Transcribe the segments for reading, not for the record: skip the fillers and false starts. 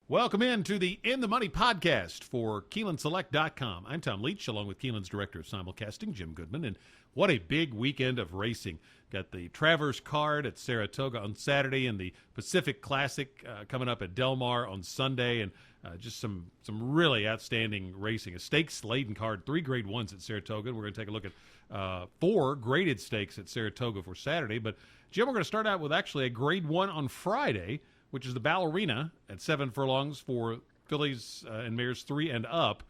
Welcome into the In the Money podcast for KeenelandSelect.com. I'm Tom Leach, along with Keeneland's director of simulcasting, Jim Goodman, and what a big weekend of racing. Got the Travers card at Saratoga on Saturday and the Pacific Classic coming up at Del Mar on Sunday, and just some really outstanding racing. A stakes-laden card, 3 Grade 1s at Saratoga, and we're going to take a look at 4 graded stakes at Saratoga for Saturday. But, Jim, we're going to start out with actually a Grade 1 on Friday, which is the Ballerina at 7 furlongs for fillies and mares 3 and up.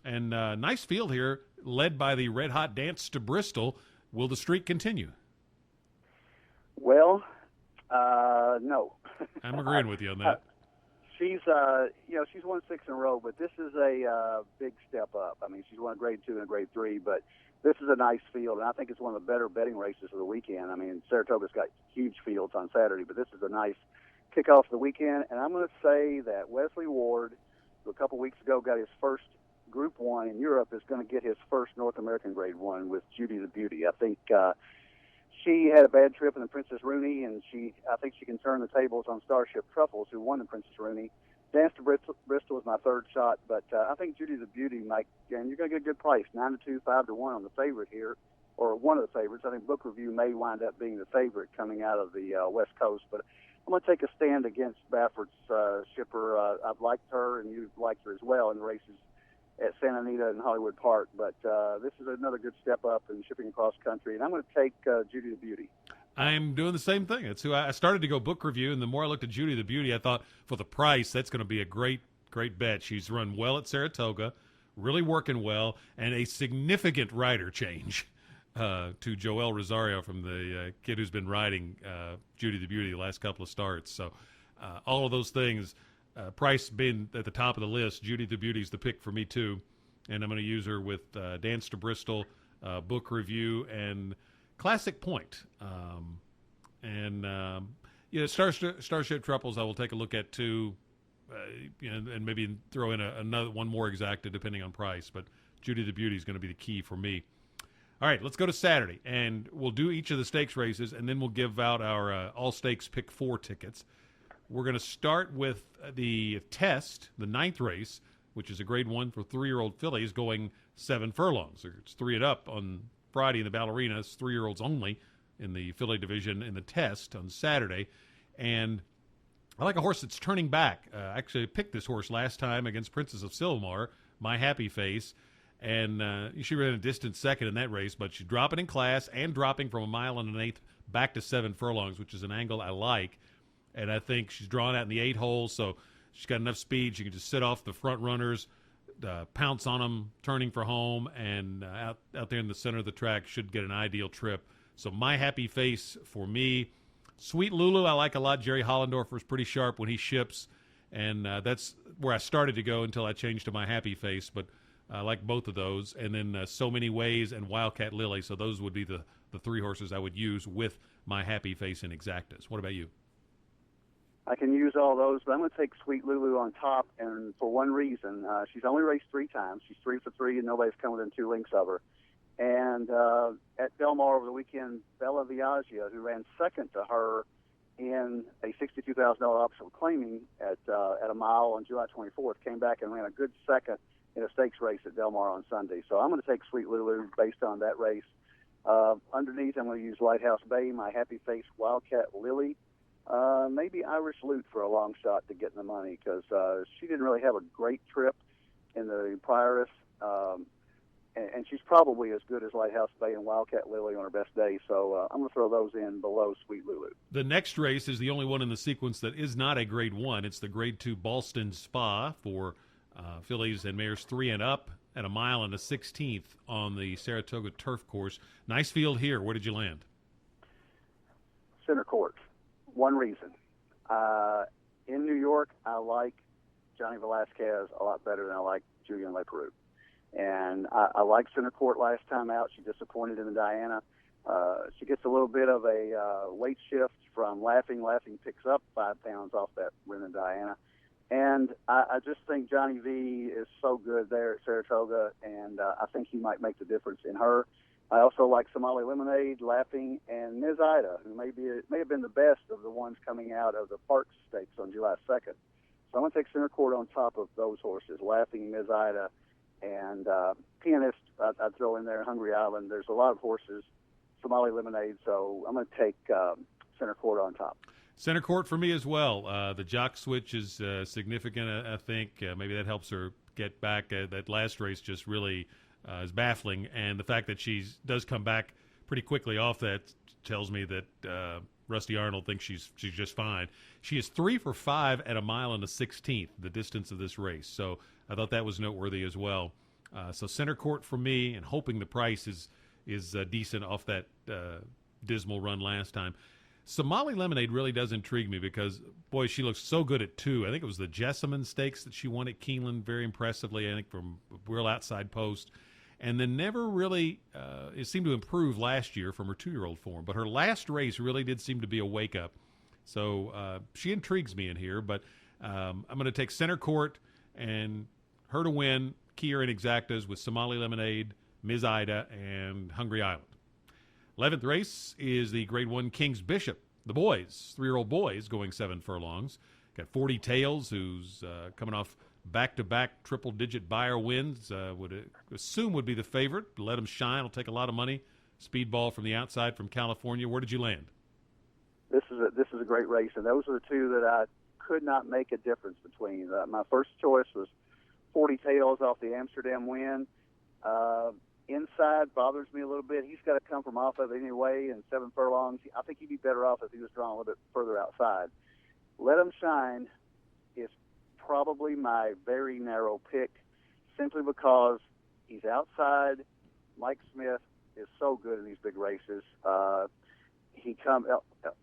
And nice field here, led by the red-hot Dance to Bristol. Will the streak continue? Well, no. I'm agreeing with you on that. She's won 6 in a row, but this is a big step up. I mean, she's won a Grade 2 and a Grade 3, but this is a nice field, and I think it's one of the better betting races of the weekend. I mean, Saratoga's got huge fields on Saturday, but this is a nice kick off the weekend, and I'm going to say that Wesley Ward, who a couple weeks ago got his first Group 1 in Europe, is going to get his first North American Grade 1 with Judy the Beauty. I think she had a bad trip in the Princess Rooney, and I think she can turn the tables on Starship Truffles, who won the Princess Rooney. Dance to Bristol is my third shot, but I think Judy the Beauty might, and you're going to get a good price, 9-2, 5-1 on the favorite here, or one of the favorites. I think Book Review may wind up being the favorite coming out of the West Coast, but I'm going to take a stand against Baffert's shipper. I've liked her, and you've liked her as well in the races at Santa Anita and Hollywood Park. But this is another good step up in shipping across country, and I'm going to take Judy the Beauty. I'm doing the same thing. That's who I started to go Book Review, and the more I looked at Judy the Beauty, I thought for the price, that's going to be a great bet. She's run well at Saratoga, really working well, and a significant rider change to Joel Rosario from the kid who's been riding Judy the Beauty the last couple of starts. So all of those things, price being at the top of the list, Judy the Beauty's the pick for me too. And I'm going to use her with Dance to Bristol, Book Review, and Classic Point. Starship Truffles I will take a look at too, and maybe throw in another one more exacta depending on price. But Judy the Beauty is going to be the key for me. All right, let's go to Saturday, and we'll do each of the stakes races, and then we'll give out our all-stakes pick 4 tickets. We're going to start with the test, the 9th race, which is a Grade 1 for 3-year-old fillies going 7 furlongs. It's 3 and up on Friday in the Ballerina. It's 3-year-olds only in the filly division in the test on Saturday. And I like a horse that's turning back. Actually, I picked this horse last time against Princess of Silmar, My Happy Face. And she ran a distant second in that race, but she's dropping in class and dropping from 1 1/8 back to 7 furlongs, which is an angle I like. And I think she's drawn out in the 8 hole, so she's got enough speed. She can just sit off the front runners, pounce on them, turning for home, and out there in the center of the track should get an ideal trip. So My Happy Face for me. Sweet Lulu I like a lot. Jerry Hollendorfer's pretty sharp when he ships, and that's where I started to go until I changed to My Happy Face, but I like both of those. And then So Many Ways and Wildcat Lily. So those would be the 3 horses I would use with My Happy Face and exactas. What about you? I can use all those, but I'm going to take Sweet Lulu on top, and for one reason. She's only raced 3 times. She's 3 for 3, and nobody's come within 2 lengths of her. And at Del Mar over the weekend, Bella Viaggia, who ran second to her in a $62,000 optional claiming at a mile on July 24th, came back and ran a good second in a stakes race at Del Mar on Sunday. So I'm going to take Sweet Lulu based on that race. Underneath, I'm going to use Lighthouse Bay, My Happy Face, Wildcat Lily, maybe Irish Loot for a long shot to get in the money, because she didn't really have a great trip in the Prioress, and she's probably as good as Lighthouse Bay and Wildcat Lily on her best day. So I'm going to throw those in below Sweet Lulu. The next race is the only one in the sequence that is not a Grade 1. It's the Grade 2 Ballston Spa for fillies and mares 3 and up at 1 1/16 on the Saratoga turf course. Nice field here. Where did you land? Center court. One reason. In New York, I like Johnny Velasquez a lot better than I like Julian Leperoux. And I liked center court last time out. She disappointed in the Diana. She gets a little bit of a weight shift from Laughing. Laughing picks up 5 pounds off that win in Diana. And I just think Johnny V is so good there at Saratoga, and I think he might make the difference in her. I also like Somali Lemonade, Laughing, and Ms. Ida, who may have been the best of the ones coming out of the Park Stakes on July 2nd. So I'm going to take center court on top of those horses, Laughing Ms. Ida, and Pianist. I'd throw in there Hungry Island. There's a lot of horses, Somali Lemonade. So I'm going to take center court on top. Center court for me as well. The jock switch is significant, I think. Maybe that helps her get back. That last race just really is baffling. And the fact that she does come back pretty quickly off that tells me that Rusty Arnold thinks she's just fine. She is 3 for 5 at a mile and a 16th, the distance of this race. So I thought that was noteworthy as well. So center court for me, and hoping the price is decent off that dismal run last time. Somali Lemonade really does intrigue me because, boy, she looks so good at 2. I think it was the Jessamine Stakes that she won at Keeneland very impressively, I think from a real outside post. And then never really it seemed to improve last year from her 2-year-old form. But her last race really did seem to be a wake-up. So she intrigues me in here. But I'm going to take center court and her to win, Kier and Exactas with Somali Lemonade, Ms. Ida, and Hungry Island. 11th race is the Grade 1 King's Bishop. The boys, 3-year-old boys, going 7 furlongs. Got 40 Tails, who's coming off back-to-back triple-digit Beyer wins. Would assume would be the favorite. Let him shine. Will take a lot of money. Speedball from the outside from California. Where did you land? This is a great race, and those are the two that I could not make a difference between. My first choice was 40 Tails off the Amsterdam win. Inside bothers me a little bit. He's got to come from off of it anyway, and 7 furlongs. I think he'd be better off if he was drawn a little bit further outside. Let Him Shine is probably my very narrow pick, simply because he's outside. Mike Smith is so good in these big races.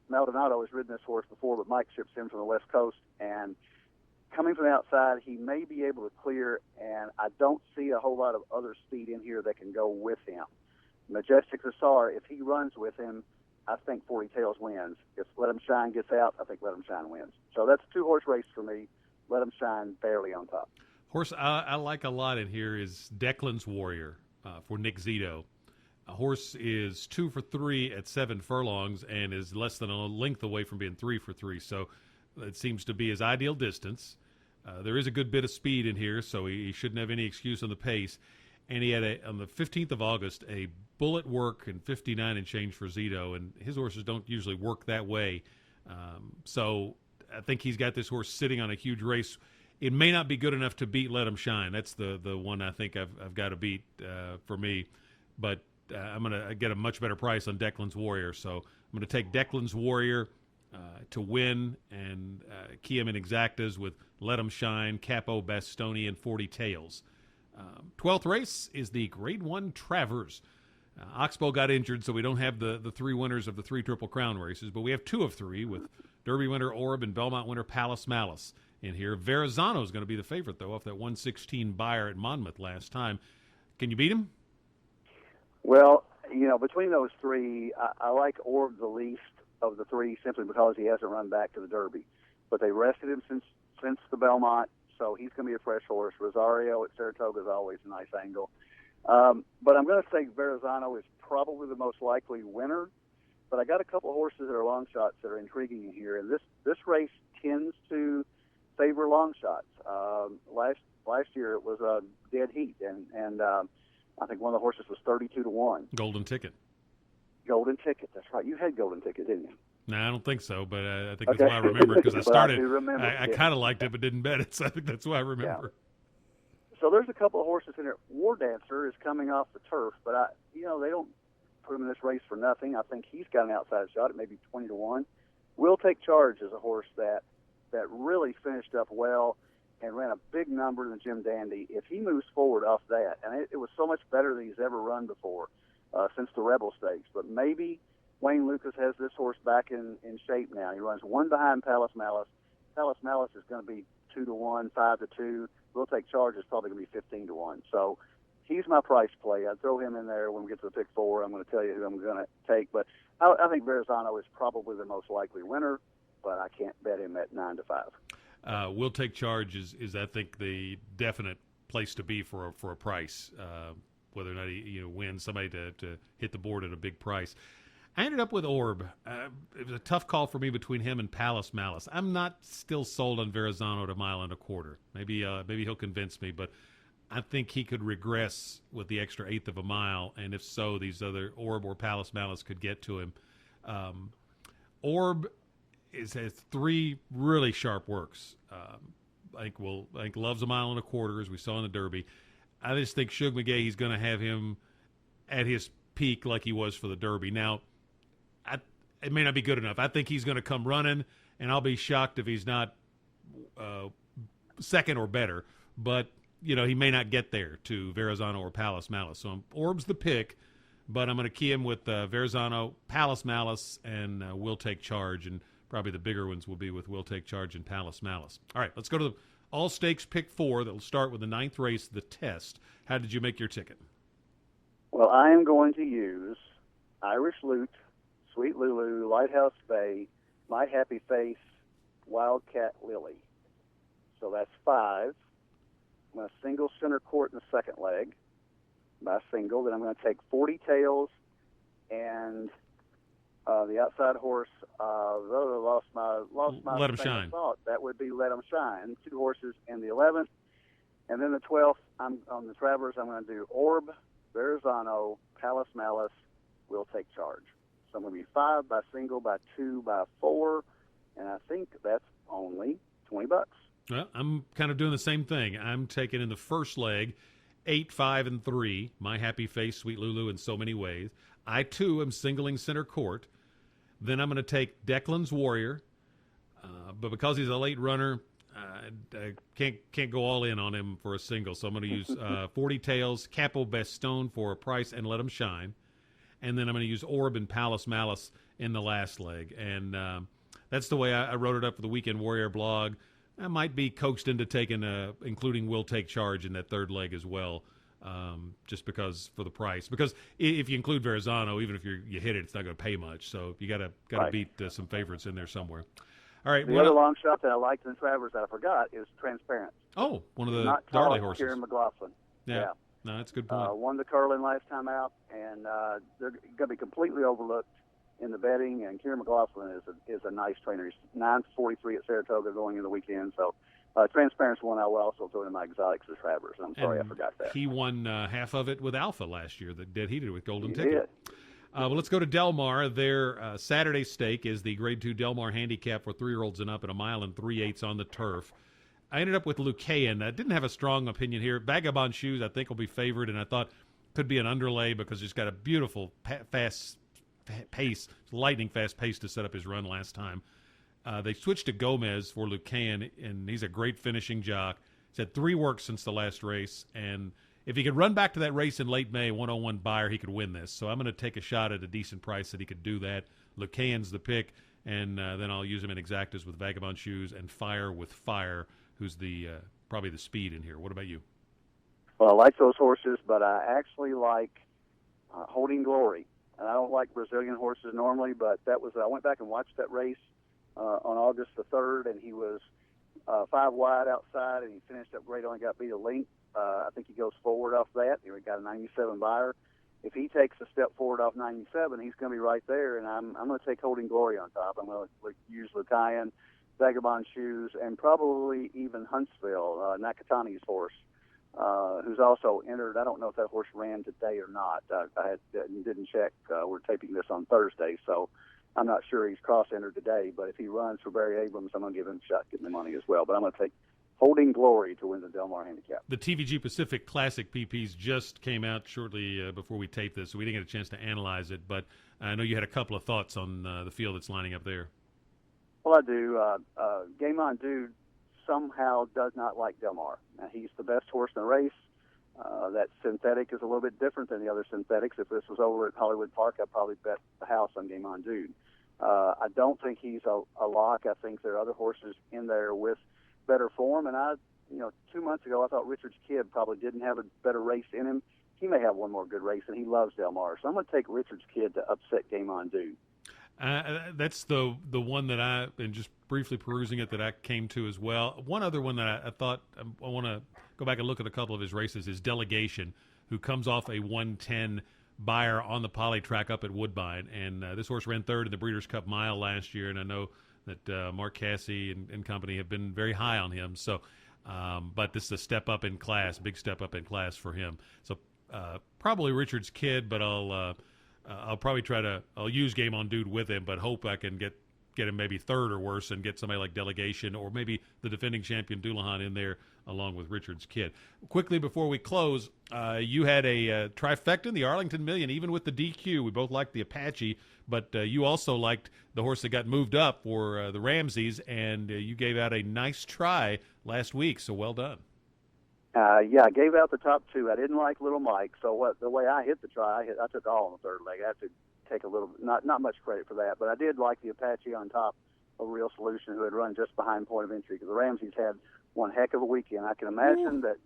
Maldonado has ridden this horse before, but Mike ships in from the West Coast, and coming from the outside, he may be able to clear, and I don't see a whole lot of other speed in here that can go with him. Majestic Hussar, if he runs with him, I think 40 Tails wins. If Let Him Shine gets out, I think Let Him Shine wins. So that's a 2-horse race for me. Let Him Shine barely on top. Horse I like a lot in here is Declan's Warrior for Nick Zito. A horse is 2 for 3 at 7 furlongs and is less than a length away from being 3 for 3. So it seems to be his ideal distance. There is a good bit of speed in here, so he shouldn't have any excuse on the pace. And he had, on the 15th of August, a bullet work and 59 and change for Zito, and his horses don't usually work that way. So I think he's got this horse sitting on a huge race. It may not be good enough to beat Let Him Shine. That's the one I think I've got to beat for me. But I'm going to get a much better price on Declan's Warrior. So I'm going to take Declan's Warrior to win, and Kiem and Exactas with Let 'Em Shine, Capo Bastoni, and 40 Tails. 12th race is the Grade 1 Travers. Oxbow got injured, so we don't have the 3 winners of the 3 Triple Crown races, but we have 2 of 3 with Derby winner Orb and Belmont winner Palace Malice in here. Verrazano is going to be the favorite, though, off that 116 Beyer at Monmouth last time. Can you beat him? Well, between those 3, I like Orb the least of the 3 simply because he hasn't run back to the Derby. But they rested him since the Belmont, so he's going to be a fresh horse. Rosario at Saratoga is always a nice angle. But I'm going to say Verrazano is probably the most likely winner. But I got a couple of horses that are long shots that are intriguing here, and this race tends to favor long shots. Last year it was a dead heat, and I think one of the horses was 32-1. Golden Ticket. Golden Ticket, that's right. You had Golden Ticket, didn't you? No, I don't think so, but I think that's why I remember it, because I started. I yeah. kind of liked it, but didn't bet it, so I think that's why I remember. Yeah. So there's a couple of horses in there. War Dancer is coming off the turf, but they don't put him in this race for nothing. I think he's got an outside shot at maybe 20-1. Will Take Charge is a horse that really finished up well and ran a big number than Jim Dandy. If he moves forward off that, and it was so much better than he's ever run before since the Rebel Stakes, but maybe Wayne Lucas has this horse back in shape now. He runs 1 behind Palace Malice. Palace Malice is going to be 2-1, 5-2. Will Take Charge is probably going to be 15-1. So he's my price play. I'd throw him in there when we get to the pick 4. I'm going to tell you who I'm going to take. But I think Verrazano is probably the most likely winner, but I can't bet him at 9-5. Will Take Charge is I think the definite place to be for a price, whether or not he wins somebody to hit the board at a big price. I ended up with Orb. It was a tough call for me between him and Palace Malice. I'm not still sold on Verrazano at a mile and a quarter. Maybe he'll convince me, but I think he could regress with the extra eighth of a mile, and if so, these other Orb or Palace Malice could get to him. Orb has three really sharp works. I think loves a mile and a quarter, as we saw in the Derby. I just think Shug McGay, he's going to have him at his peak like he was for the Derby. Now, it may not be good enough. I think he's going to come running, and I'll be shocked if he's not second or better. But, he may not get there to Verrazano or Palace Malice. So Orb's the pick, but I'm going to key him with Verrazano, Palace Malice, and Will Take Charge. And probably the bigger ones will be with Will Take Charge and Palace Malice. All right, let's go to the all-stakes pick 4 that will start with the 9th race, the Test. How did you make your ticket? Well, I am going to use Irish Loot, Sweet Lulu, Lighthouse Bay, My Happy Face, Wildcat Lily. So that's 5. I'm going to single center court in the second leg by single. Then I'm going to take 40 Tails and the outside horse. Lost my Let 'em shine. Thought. That would be Let 'em Shine. 2 horses in the 11th. And then the 12th, I'm on the Travers. I'm going to do Orb, Verrazano, Palace Malice, Will Take Charge. So I'm going to be 5 by single, by 2 by 4, and I think that's only $20. Well, I'm kind of doing the same thing. I'm taking in the first leg 8, 5, and 3, My Happy Face, Sweet Lulu, in So Many Ways. I, too, am singling center court. Then I'm going to take Declan's Warrior, but because he's a late runner, I can't go all in on him for a single, so I'm going to use 40 Tails, Capo Bastone for a price, and Let 'em Shine. And then I'm going to use Orb and Palace Malice in the last leg. And that's the way I wrote it up for the Weekend Warrior blog. I might be coaxed into taking, including Will Take Charge in that third leg as well, just because for the price. Because if you include Verrazano, even if you hit it, it's not going to pay much. So you got to right. beat some favorites in there somewhere. All right. The other long shot that I liked in Travers that I forgot is Transparent. Oh, one of the Not Darley tall, horses. Kieran McLaughlin. Yeah. No, that's a good point. Won the Curlin last time out, and they're going to be completely overlooked in the betting. And Kieran McLaughlin is a nice trainer. He's 9:43 at Saratoga going in the weekend. So Transparent's one I will also throw in my exotics as Travers. I'm sorry I forgot that. He won half of it with Alpha last year, the dead heated with Golden He Ticket. did. Well, let's go to Del Mar. Their Saturday stake is the Grade 2 Del Mar Handicap for 3-year-olds and up at 1 mile and 3/8 on the turf. I ended up with Lucayan. I didn't have a strong opinion here. Vagabond Shoes, I think, will be favored, and I thought could be an underlay because he's got a beautiful fast pace, lightning fast pace to set up his run last time. They switched to Gomez for Lucayan, and he's a great finishing jock. He's had 3 works since the last race, and if he could run back to that race in late May, 101 buyer, he could win this. So I'm going to take a shot at a decent price that he could do that. Lucayan's the pick, and then I'll use him in exactas with Vagabond Shoes and Fire with Fire, who's the probably the speed in here. What about you? Well, I like those horses, but I actually like Holding Glory. And I don't like Brazilian horses normally, but I went back and watched that race on August the 3rd, and he was 5 wide outside, and he finished up great, only got beat a length. I think he goes forward off that. He got a 97 buyer. If he takes a step forward off 97, he's going to be right there, and I'm going to take Holding Glory on top. I'm going to use Lucayan, Vagabond Shoes, and probably even Huntsville, Nakatani's horse, who's also entered. I don't know if that horse ran today or not. I didn't check. We're taping this on Thursday, so I'm not sure he's cross-entered today. But if he runs for Barry Abrams, I'm going to give him a shot getting the money as well. But I'm going to take Holding Glory to win the Del Mar Handicap. The TVG Pacific Classic PPs just came out shortly before we taped this, so we didn't get a chance to analyze it. But I know you had a couple of thoughts on the field that's lining up there. Well, I do. Game On Dude somehow does not like Del Mar. Now, he's the best horse in the race. That synthetic is a little bit different than the other synthetics. If this was over at Hollywood Park, I'd probably bet the house on Game On Dude. I don't think he's a lock. I think there are other horses in there with better form. And 2 months ago, I thought Richard's Kid probably didn't have a better race in him. He may have one more good race, and he loves Del Mar. So I'm going to take Richard's Kid to upset Game On Dude. That's the one that and just briefly perusing it, that I came to as well. One other one that I thought I want to go back and look at a couple of his races is Delegation, who comes off a 110 buyer on the poly track up at Woodbine. And this horse ran third in the Breeders' Cup Mile last year, and I know that Mark Cassey and company have been very high on him. So, but this is a step up in class, big step up in class for him. So probably Richard's Kid, but I'll probably I'll use Game On Dude with him, but hope I can get him maybe third or worse and get somebody like Delegation or maybe the defending champion Doulahan in there along with Richard's Kid. Quickly before we close, you had a trifecta in the Arlington Million, even with the DQ. We both liked the Apache, but you also liked the horse that got moved up for the Ramses, and you gave out a nice try last week, so well done. Yeah, I gave out the top two. I didn't like Little Mike, so the way I hit the try, I took all on the third leg. I have to take a little, not much credit for that, but I did like the Apache on top of Real Solution, who had run just behind point of entry, because the Ramses had one heck of a weekend. I can imagine that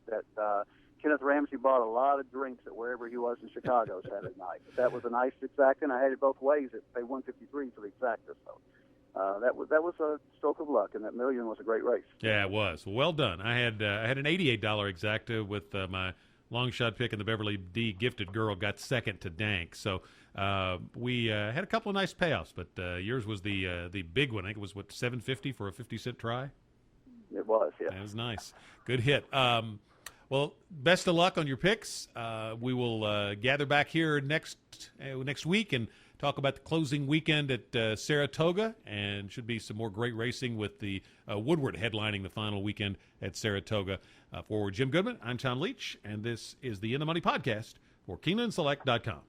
Kenneth Ramsey bought a lot of drinks at wherever he was in Chicago Saturday night. But that was a nice exacta, and I had it both ways. It paid 153 for the exacta, so that was a stroke of luck, and that million was a great race. Yeah, it was. Well done. I had an $88 exacta with my long shot pick, and the Beverly D Gifted Girl got second to Dank. So we had a couple of nice payoffs, but yours was the big one. I think it was, $750 for a 50-cent try? It was, yeah. That was nice. Good hit. Well, best of luck on your picks. We will gather back here next week and talk about the closing weekend at Saratoga, and should be some more great racing with the Woodward headlining the final weekend at Saratoga. For Jim Goodman, I'm Tom Leach, and this is the In the Money podcast for KeenelandSelect.com.